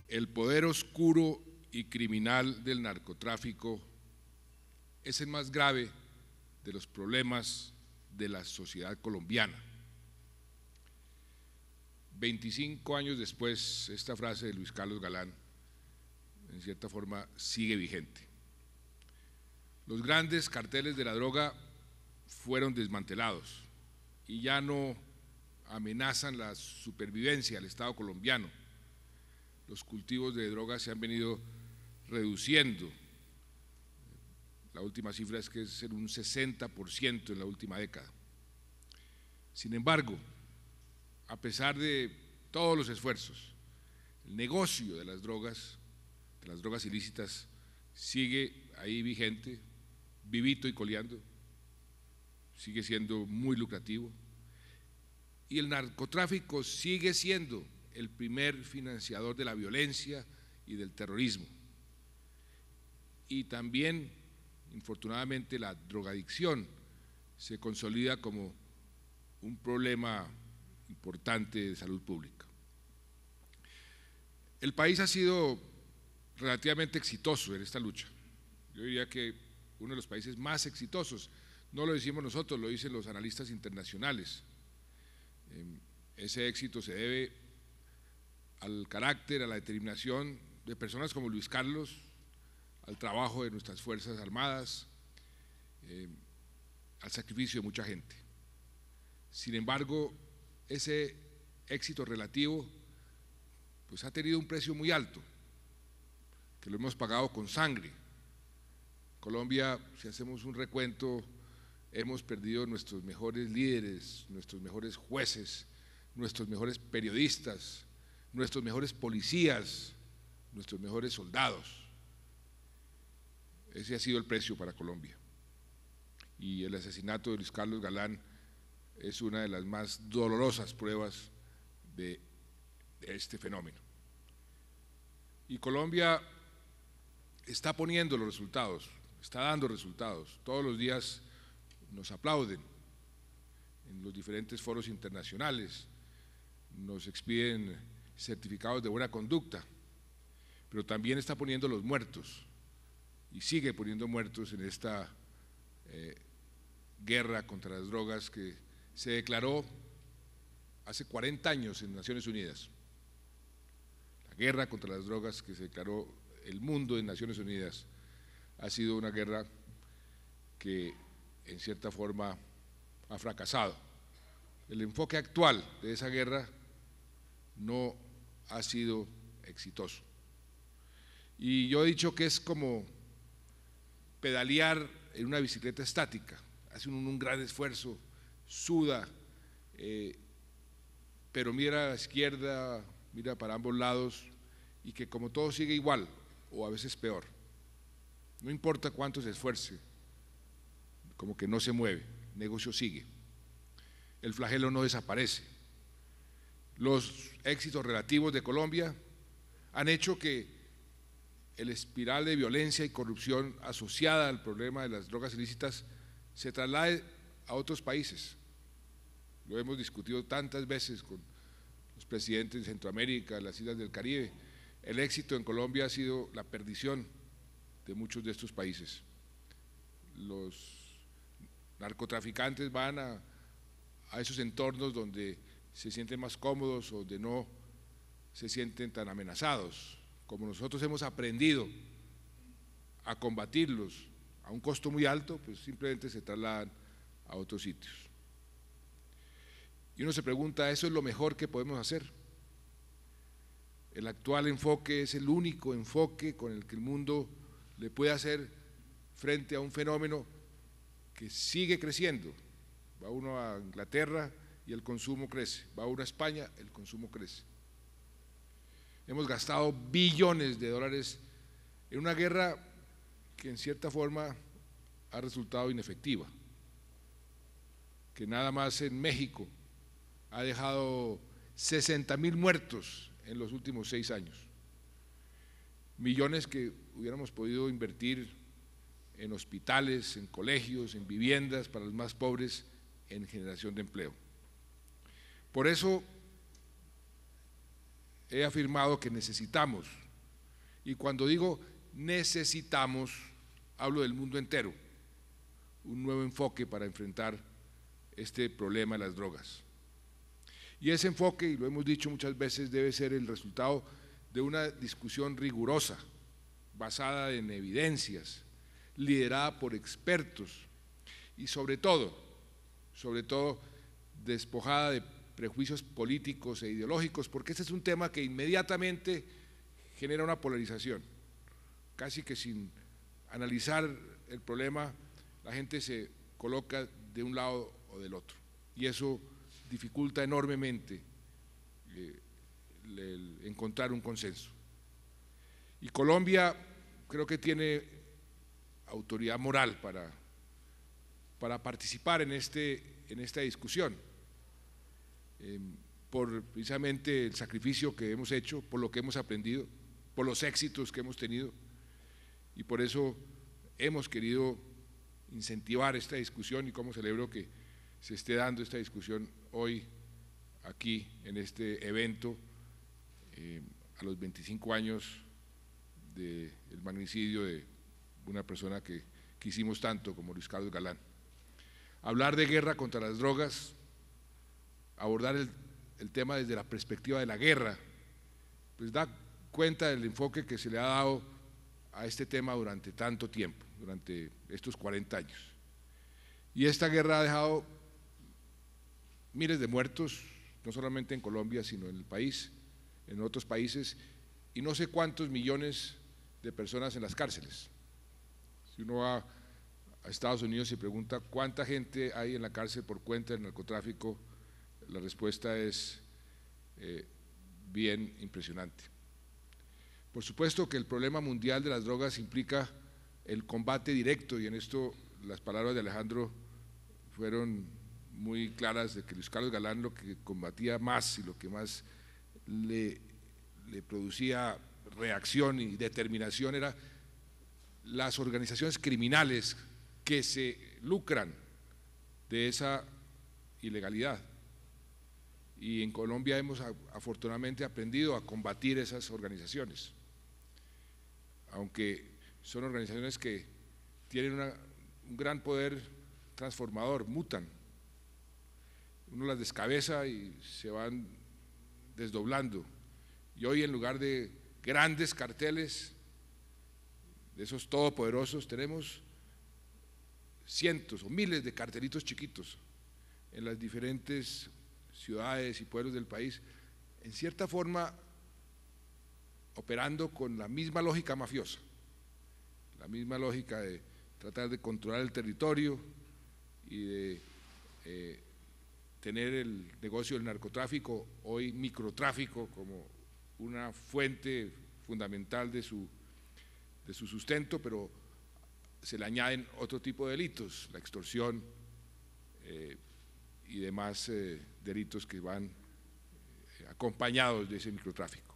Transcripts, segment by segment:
El poder oscuro y criminal del narcotráfico es el más grave de los problemas de la sociedad colombiana. 25 años después, esta frase de Luis Carlos Galán, en cierta forma, sigue vigente. Los grandes carteles de la droga fueron desmantelados y ya no amenazan la supervivencia del Estado colombiano. Los cultivos de drogas se han venido reduciendo. La última cifra es que es en un 60% en la última década. Sin embargo, a pesar de todos los esfuerzos, el negocio de las drogas ilícitas, sigue ahí vigente, vivito y coleando, sigue siendo muy lucrativo, y el narcotráfico sigue siendo el primer financiador de la violencia y del terrorismo. Y también, infortunadamente, la drogadicción se consolida como un problema importante de salud pública. El país ha sido relativamente exitoso en esta lucha. Yo diría que uno de los países más exitosos, no lo decimos nosotros, lo dicen los analistas internacionales. Ese éxito se debe al carácter, a la determinación de personas como Luis Carlos, al trabajo de nuestras Fuerzas Armadas, al sacrificio de mucha gente. Sin embargo, ese éxito relativo pues ha tenido un precio muy alto, que lo hemos pagado con sangre. Colombia, si hacemos un recuento, hemos perdido nuestros mejores líderes, nuestros mejores jueces, nuestros mejores periodistas, nuestros mejores policías, nuestros mejores soldados. Ese ha sido el precio para Colombia. Y el asesinato de Luis Carlos Galán es una de las más dolorosas pruebas de este fenómeno. Y Colombia está poniendo los resultados, está dando resultados. Todos los días nos aplauden en los diferentes foros internacionales, nos expiden certificados de buena conducta, pero también está poniendo los muertos y sigue poniendo muertos en esta guerra contra las drogas que se declaró hace 40 años en Naciones Unidas. La guerra contra las drogas que se declaró el mundo en Naciones Unidas ha sido una guerra que en cierta forma ha fracasado. El enfoque actual de esa guerra no ha sido exitoso. Y yo he dicho que es como pedalear en una bicicleta estática, hace un gran esfuerzo, suda, pero mira a la izquierda, mira para ambos lados y que como todo sigue igual o a veces peor. No importa cuánto se esfuerce, como que no se mueve, el negocio sigue, el flagelo no desaparece. Los éxitos relativos de Colombia han hecho que el espiral de violencia y corrupción asociada al problema de las drogas ilícitas se traslade a otros países. Lo hemos discutido tantas veces con los presidentes de Centroamérica, las islas del Caribe. El éxito en Colombia ha sido la perdición de muchos de estos países. Los narcotraficantes van a esos entornos donde se sienten más cómodos o donde no se sienten tan amenazados. Como nosotros hemos aprendido a combatirlos a un costo muy alto, pues simplemente se trasladan a otros sitios. Y uno se pregunta, ¿eso es lo mejor que podemos hacer? El actual enfoque es el único enfoque con el que el mundo le puede hacer frente a un fenómeno que sigue creciendo. Va uno a Inglaterra y el consumo crece, va uno a España, el consumo crece. Hemos gastado billones de dólares en una guerra que en cierta forma ha resultado inefectiva, que nada más en México ha dejado 60,000 muertos en los últimos 6 años, millones que hubiéramos podido invertir en hospitales, en colegios, en viviendas para los más pobres en generación de empleo. Por eso he afirmado que necesitamos, y cuando digo necesitamos, hablo del mundo entero, un nuevo enfoque para enfrentar este problema de las drogas. Y ese enfoque, y lo hemos dicho muchas veces, debe ser el resultado de una discusión rigurosa, basada en evidencias, liderada por expertos y sobre todo, despojada de prejuicios políticos e ideológicos, porque este es un tema que inmediatamente genera una polarización. Casi que sin analizar el problema, la gente se coloca de un lado o del otro, y eso dificulta enormemente encontrar un consenso. Y Colombia creo que tiene autoridad moral para participar en esta discusión, por precisamente el sacrificio que hemos hecho, por lo que hemos aprendido, por los éxitos que hemos tenido, y por eso hemos querido incentivar esta discusión, y como celebro que se esté dando esta discusión hoy aquí en este evento a los 25 años del magnicidio de una persona que quisimos tanto como Luis Carlos Galán. Hablar de guerra contra las drogas, abordar el tema desde la perspectiva de la guerra, pues da cuenta del enfoque que se le ha dado a este tema durante tanto tiempo, durante estos 40 años. Y esta guerra ha dejado miles de muertos, no solamente en Colombia, sino en el país, en otros países, y no sé cuántos millones de personas en las cárceles. Si uno va a Estados Unidos y pregunta cuánta gente hay en la cárcel por cuenta del narcotráfico, la respuesta es bien impresionante. Por supuesto que el problema mundial de las drogas implica el combate directo, y en esto las palabras de Alejandro fueron muy claras, de que Luis Carlos Galán lo que combatía más y lo que más le producía reacción y determinación era las organizaciones criminales que se lucran de esa ilegalidad. Y en Colombia hemos afortunadamente aprendido a combatir esas organizaciones, aunque son organizaciones que tienen un gran poder transformador, mutan. Uno las descabeza y se van desdoblando. Y hoy, en lugar de grandes carteles, de esos todopoderosos, tenemos cientos o miles de cartelitos chiquitos en las diferentes ciudades y pueblos del país, en cierta forma operando con la misma lógica mafiosa, la misma lógica de tratar de controlar el territorio y de tener el negocio del narcotráfico, hoy microtráfico, como una fuente fundamental de su sustento, pero se le añaden otro tipo de delitos, la extorsión y demás delitos que van acompañados de ese microtráfico.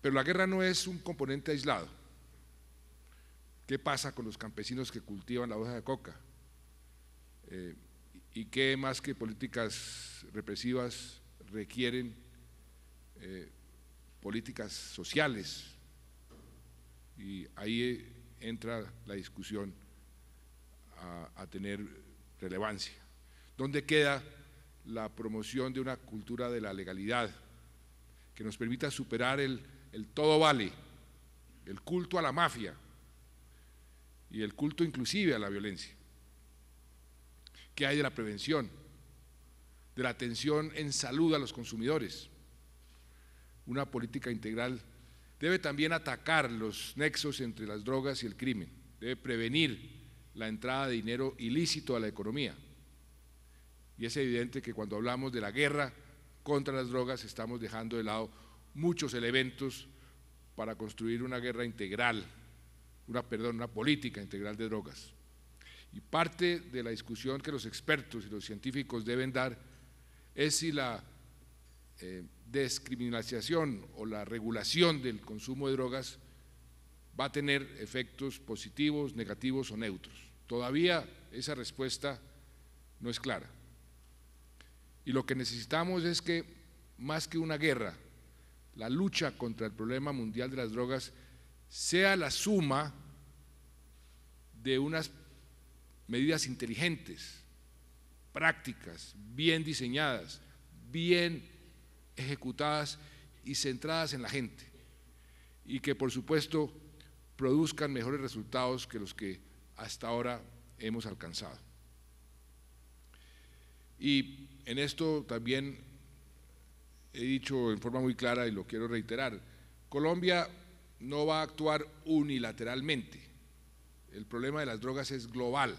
Pero la guerra no es un componente aislado. ¿Qué pasa con los campesinos que cultivan la hoja de coca? ¿Y qué más que políticas represivas requieren políticas sociales? Y ahí entra la discusión a tener relevancia. ¿Dónde queda la promoción de una cultura de la legalidad que nos permita superar el todo vale, el culto a la mafia y el culto inclusive a la violencia? ¿Qué hay de la prevención, de la atención en salud a los consumidores? Una política integral debe también atacar los nexos entre las drogas y el crimen, debe prevenir la entrada de dinero ilícito a la economía. Y es evidente que cuando hablamos de la guerra contra las drogas estamos dejando de lado muchos elementos para construir una guerra integral, una política integral de drogas. Y parte de la discusión que los expertos y los científicos deben dar es si la descriminalización o la regulación del consumo de drogas va a tener efectos positivos, negativos o neutros. Todavía esa respuesta no es clara. Y lo que necesitamos es que, más que una guerra, la lucha contra el problema mundial de las drogas sea la suma de unas medidas inteligentes, prácticas, bien diseñadas, bien ejecutadas y centradas en la gente, y que por supuesto produzcan mejores resultados que los que hasta ahora hemos alcanzado. Y en esto también he dicho en forma muy clara y lo quiero reiterar: Colombia no va a actuar unilateralmente. El problema de las drogas es global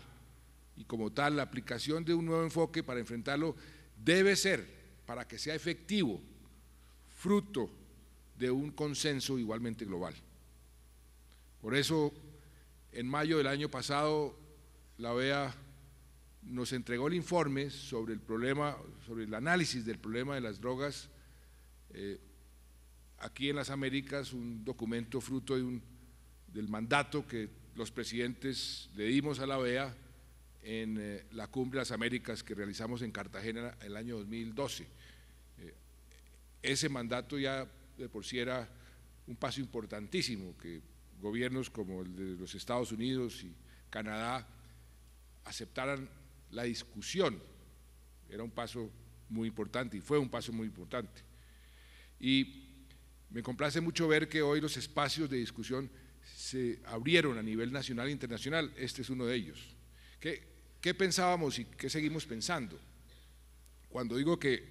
y como tal la aplicación de un nuevo enfoque para enfrentarlo debe ser, para que sea efectivo, fruto de un consenso igualmente global. Por eso, en mayo del año pasado, la OEA nos entregó el informe sobre el problema, sobre el análisis del problema de las drogas aquí en las Américas, un documento fruto del mandato que los presidentes le dimos a la OEA en la Cumbre de las Américas que realizamos en Cartagena el año 2012. Ese mandato ya de por sí era un paso importantísimo, que gobiernos como el de los Estados Unidos y Canadá aceptaran la discusión. Era un paso muy importante y fue un paso muy importante. Y me complace mucho ver que hoy los espacios de discusión se abrieron a nivel nacional e internacional. Este es uno de ellos. ¿Qué pensábamos y qué seguimos pensando? Cuando digo que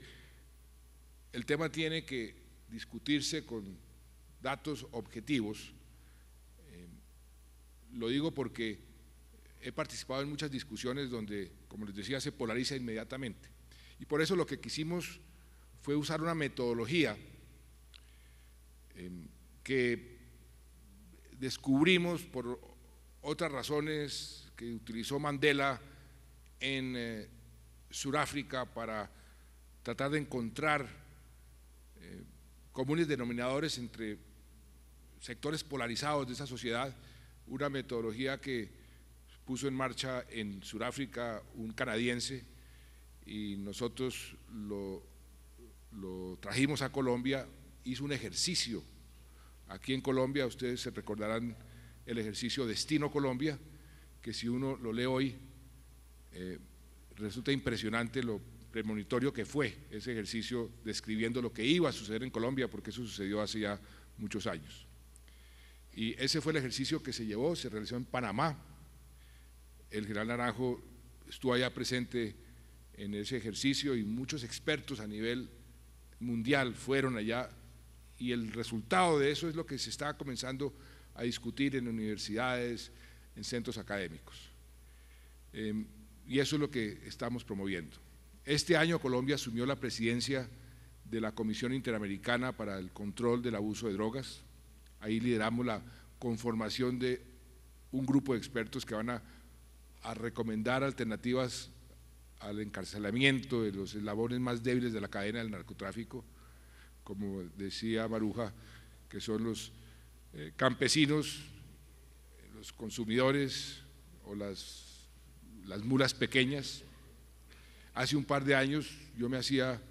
el tema tiene que discutirse con datos objetivos, lo digo porque he participado en muchas discusiones donde, como les decía, se polariza inmediatamente. Y por eso lo que quisimos fue usar una metodología que descubrimos por otras razones que utilizó Mandela en Sudáfrica para tratar de encontrar comunes denominadores entre sectores polarizados de esa sociedad, una metodología que puso en marcha en Sudáfrica un canadiense y nosotros lo trajimos a Colombia. Hizo un ejercicio aquí en Colombia, ustedes se recordarán el ejercicio Destino Colombia, que si uno lo lee hoy resulta impresionante lo premonitorio que fue ese ejercicio describiendo lo que iba a suceder en Colombia, porque eso sucedió hace ya muchos años. Y ese fue el ejercicio que se llevó, se realizó en Panamá. El general Naranjo estuvo allá presente en ese ejercicio y muchos expertos a nivel mundial fueron allá, y el resultado de eso es lo que se está comenzando a discutir en universidades, en centros académicos. Y eso es lo que estamos promoviendo. Este año Colombia asumió la presidencia de la Comisión Interamericana para el Control del Abuso de Drogas. Ahí lideramos la conformación de un grupo de expertos que van a recomendar alternativas al encarcelamiento de los eslabones más débiles de la cadena del narcotráfico, como decía Maruja, que son los campesinos, los consumidores o las mulas pequeñas. Hace un par de años yo me hacía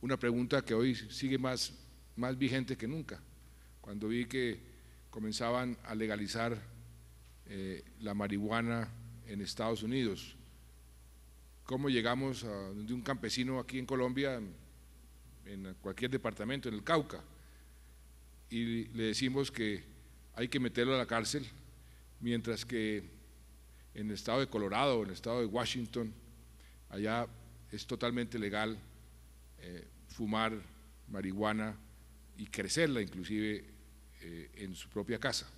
una pregunta que hoy sigue más vigente que nunca, cuando vi que comenzaban a legalizar la marihuana en Estados Unidos. ¿Cómo llegamos a donde un campesino aquí en Colombia, en cualquier departamento, en el Cauca, y le decimos que hay que meterlo a la cárcel, mientras que en el estado de Colorado o en el estado de Washington, allá es totalmente legal fumar marihuana y crecerla inclusive en su propia casa?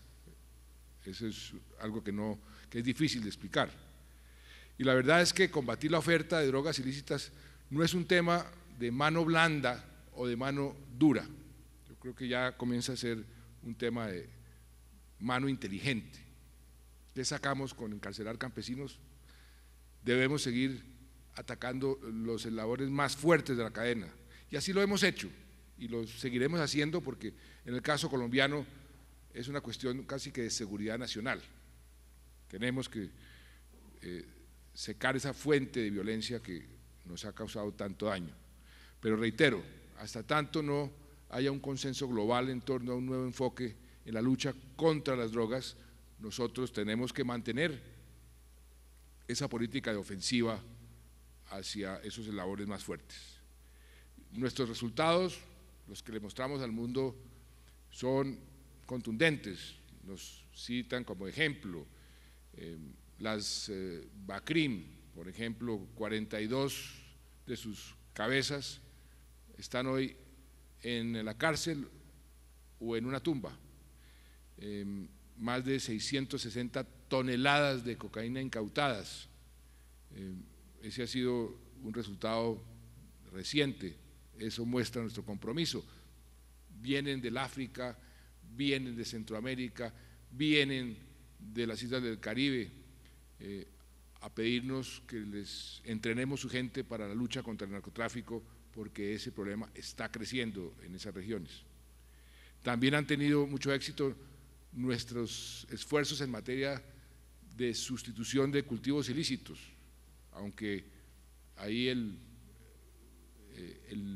Eso es algo que es difícil de explicar. Y la verdad es que combatir la oferta de drogas ilícitas no es un tema de mano blanda o de mano dura. Yo creo que ya comienza a ser un tema de mano inteligente. ¿Qué sacamos con encarcelar campesinos? Debemos seguir atacando los eslabones más fuertes de la cadena, y así lo hemos hecho y lo seguiremos haciendo, porque en el caso colombiano es una cuestión casi que de seguridad nacional. Tenemos que secar esa fuente de violencia que nos ha causado tanto daño. Pero reitero, hasta tanto no haya un consenso global en torno a un nuevo enfoque en la lucha contra las drogas, nosotros tenemos que mantener esa política de ofensiva hacia esos eslabones más fuertes. Nuestros resultados, los que le mostramos al mundo, son contundentes. Nos citan como ejemplo las BACRIM, por ejemplo, 42 de sus cabezas están hoy en la cárcel o en una tumba. Más de 660 toneladas de cocaína incautadas. Ese ha sido un resultado reciente, eso muestra nuestro compromiso. Vienen del África, vienen de Centroamérica, vienen de las islas del Caribe a pedirnos que les entrenemos su gente para la lucha contra el narcotráfico, porque ese problema está creciendo en esas regiones. También han tenido mucho éxito nuestros esfuerzos en materia de sustitución de cultivos ilícitos, aunque ahí el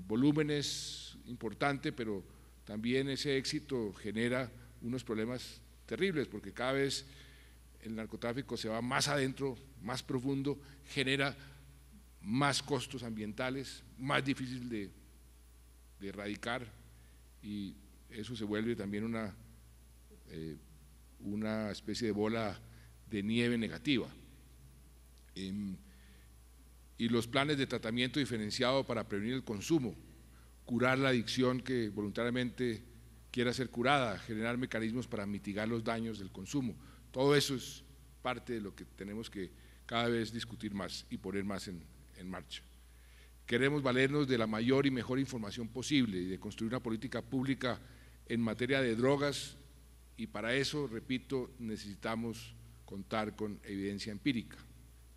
volumen es importante, pero también ese éxito genera unos problemas terribles, porque cada vez el narcotráfico se va más adentro, más profundo, genera más costos ambientales, más difícil de erradicar, y eso se vuelve también una especie de bola de nieve negativa. Y los planes de tratamiento diferenciado para prevenir el consumo, curar la adicción que voluntariamente quiera ser curada, generar mecanismos para mitigar los daños del consumo, todo eso es parte de lo que tenemos que cada vez discutir más y poner más en marcha. Queremos valernos de la mayor y mejor información posible y de construir una política pública en materia de drogas, y para eso, repito, necesitamos contar con evidencia empírica.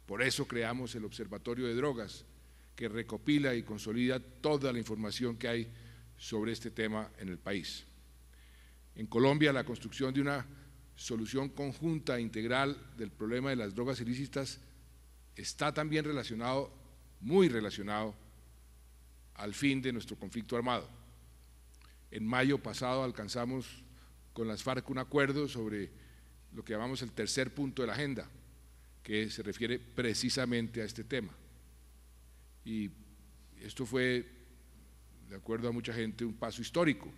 Por eso creamos el Observatorio de Drogas, que recopila y consolida toda la información que hay sobre este tema en el país. En Colombia, la construcción de una solución conjunta e integral del problema de las drogas ilícitas está también relacionado, muy relacionado, al fin de nuestro conflicto armado. En mayo pasado alcanzamos con las FARC un acuerdo sobre lo que llamamos el tercer punto de la agenda, que se refiere precisamente a este tema. Y esto fue, de acuerdo a mucha gente, un paso histórico.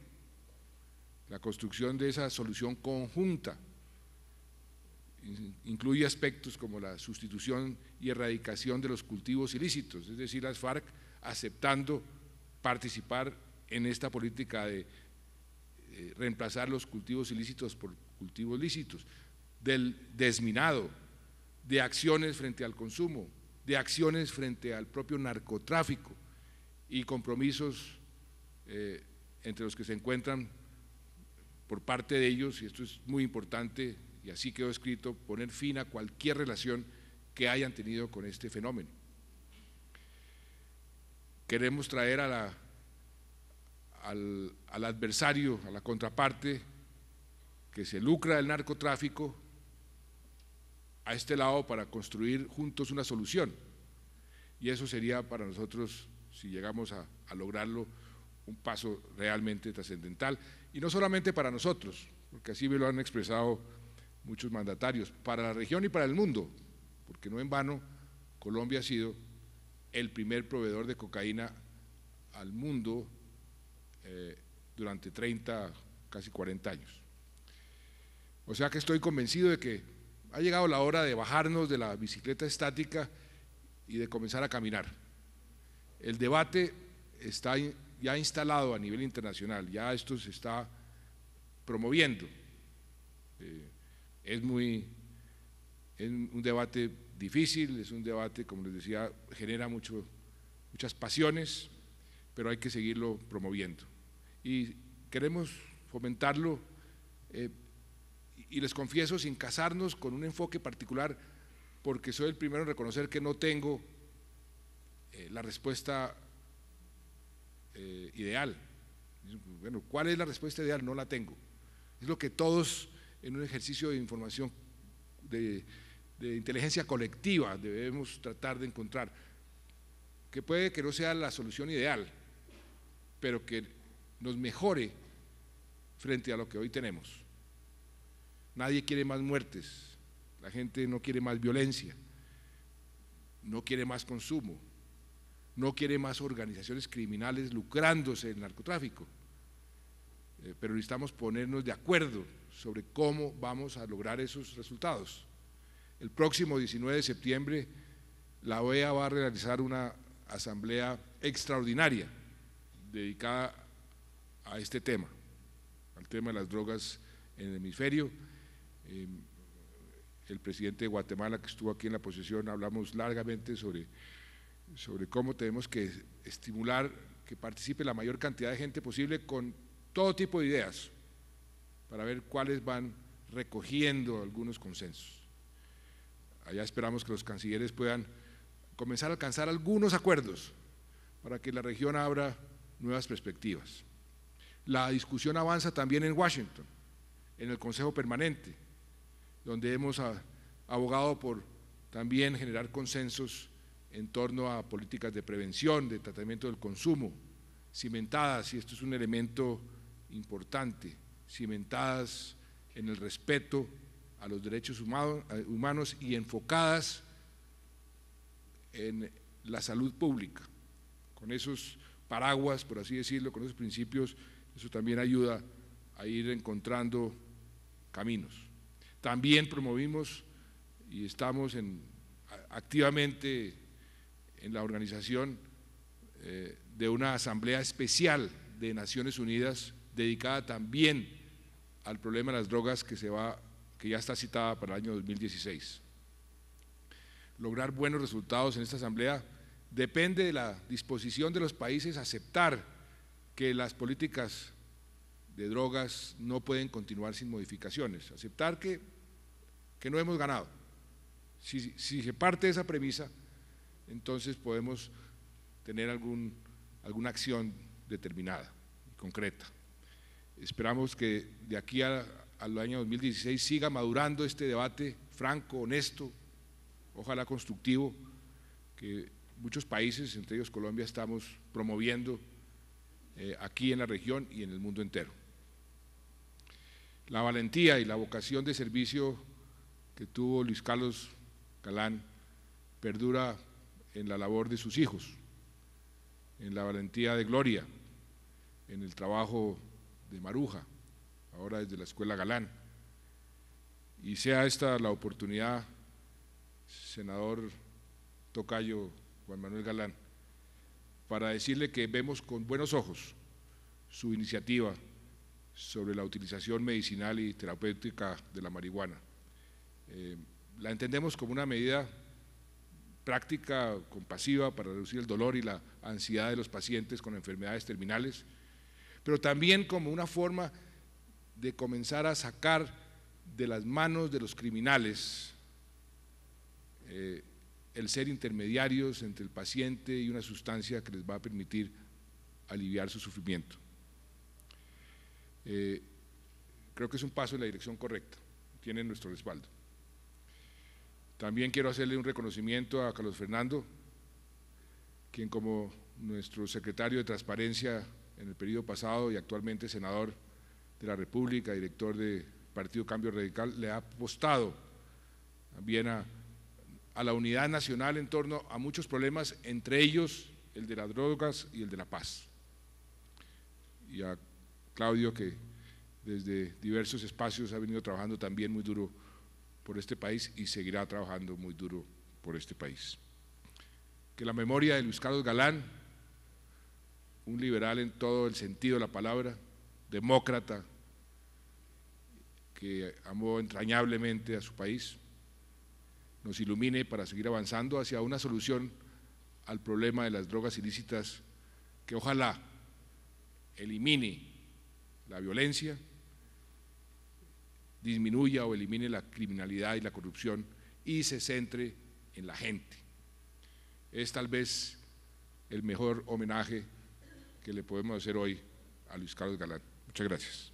La construcción de esa solución conjunta incluye aspectos como la sustitución y erradicación de los cultivos ilícitos, es decir, las FARC aceptando participar en esta política de reemplazar los cultivos ilícitos por cultivos lícitos, del desminado, de acciones frente al consumo, de acciones frente al propio narcotráfico y compromisos entre los que se encuentran por parte de ellos, y esto es muy importante y así quedó escrito, poner fin a cualquier relación que hayan tenido con este fenómeno. Queremos traer al adversario, a la contraparte que se lucra del narcotráfico a este lado para construir juntos una solución, y eso sería para nosotros, si llegamos a lograrlo, un paso realmente trascendental, y no solamente para nosotros, porque así me lo han expresado muchos mandatarios, para la región y para el mundo, porque no en vano Colombia ha sido el primer proveedor de cocaína al mundo durante 30, casi 40 años. O sea que estoy convencido de que ha llegado la hora de bajarnos de la bicicleta estática y de comenzar a caminar. El debate está ya instalado a nivel internacional, ya esto se está promoviendo. Es un debate difícil, es un debate, como les decía, genera muchas pasiones, pero hay que seguirlo promoviendo. Y queremos fomentarlo, y les confieso, sin casarnos con un enfoque particular, porque soy el primero en reconocer que no tengo la respuesta ideal. Bueno, ¿cuál es la respuesta ideal? No la tengo. Es lo que todos, en un ejercicio de información, de de inteligencia colectiva debemos tratar de encontrar, que puede que no sea la solución ideal, pero que nos mejore frente a lo que hoy tenemos. Nadie quiere más muertes, la gente no quiere más violencia, no quiere más consumo, no quiere más organizaciones criminales lucrándose del narcotráfico, pero necesitamos ponernos de acuerdo sobre cómo vamos a lograr esos resultados. El próximo 19 de septiembre la OEA va a realizar una asamblea extraordinaria dedicada a este tema, al tema de las drogas en el hemisferio. El presidente de Guatemala, que estuvo aquí en la posesión, hablamos largamente sobre cómo tenemos que estimular que participe la mayor cantidad de gente posible con todo tipo de ideas, para ver cuáles van recogiendo algunos consensos. Allá esperamos que los cancilleres puedan comenzar a alcanzar algunos acuerdos para que la región abra nuevas perspectivas. La discusión avanza también en Washington, en el Consejo Permanente, donde hemos abogado por también generar consensos en torno a políticas de prevención, de tratamiento del consumo, cimentadas, y esto es un elemento importante, cimentadas en el respeto a los derechos humanos y enfocadas en la salud pública. Con esos paraguas, por así decirlo, con esos principios, eso también ayuda a ir encontrando caminos. También promovimos y estamos activamente en la organización de una asamblea especial de Naciones Unidas dedicada también al problema de las drogas que ya está citada para el año 2016. Lograr buenos resultados en esta asamblea depende de la disposición de los países a aceptar que las políticas de drogas no pueden continuar sin modificaciones, aceptar que no hemos ganado. Si se parte de esa premisa, entonces podemos tener alguna acción determinada y concreta. Esperamos que de aquí al año 2016 siga madurando este debate franco, honesto, ojalá constructivo, que muchos países, entre ellos Colombia, estamos promoviendo aquí en la región y en el mundo entero. La valentía y la vocación de servicio que tuvo Luis Carlos Galán perdura en la labor de sus hijos, en la valentía de Gloria, en el trabajo de Maruja, ahora desde la Escuela Galán. Y sea esta la oportunidad, senador tocayo Juan Manuel Galán, para decirle que vemos con buenos ojos su iniciativa sobre la utilización medicinal y terapéutica de la marihuana. La entendemos como una medida práctica, compasiva, para reducir el dolor y la ansiedad de los pacientes con enfermedades terminales, pero también como una forma de comenzar a sacar de las manos de los criminales el ser intermediarios entre el paciente y una sustancia que les va a permitir aliviar su sufrimiento. Creo que es un paso en la dirección correcta, tienen nuestro respaldo. También quiero hacerle un reconocimiento a Carlos Fernando, quien como nuestro secretario de Transparencia en el periodo pasado y actualmente senador de la República, director del Partido Cambio Radical, le ha apostado también a la unidad nacional en torno a muchos problemas, entre ellos el de las drogas y el de la paz. Y a Claudio, que desde diversos espacios ha venido trabajando también muy duro por este país y seguirá trabajando muy duro por este país. Que la memoria de Luis Carlos Galán, un liberal en todo el sentido de la palabra, demócrata, que amó entrañablemente a su país, nos ilumine para seguir avanzando hacia una solución al problema de las drogas ilícitas que ojalá elimine la violencia, disminuya o elimine la criminalidad y la corrupción y se centre en la gente. Es tal vez el mejor homenaje que le podemos hacer hoy a Luis Carlos Galán. Muchas gracias.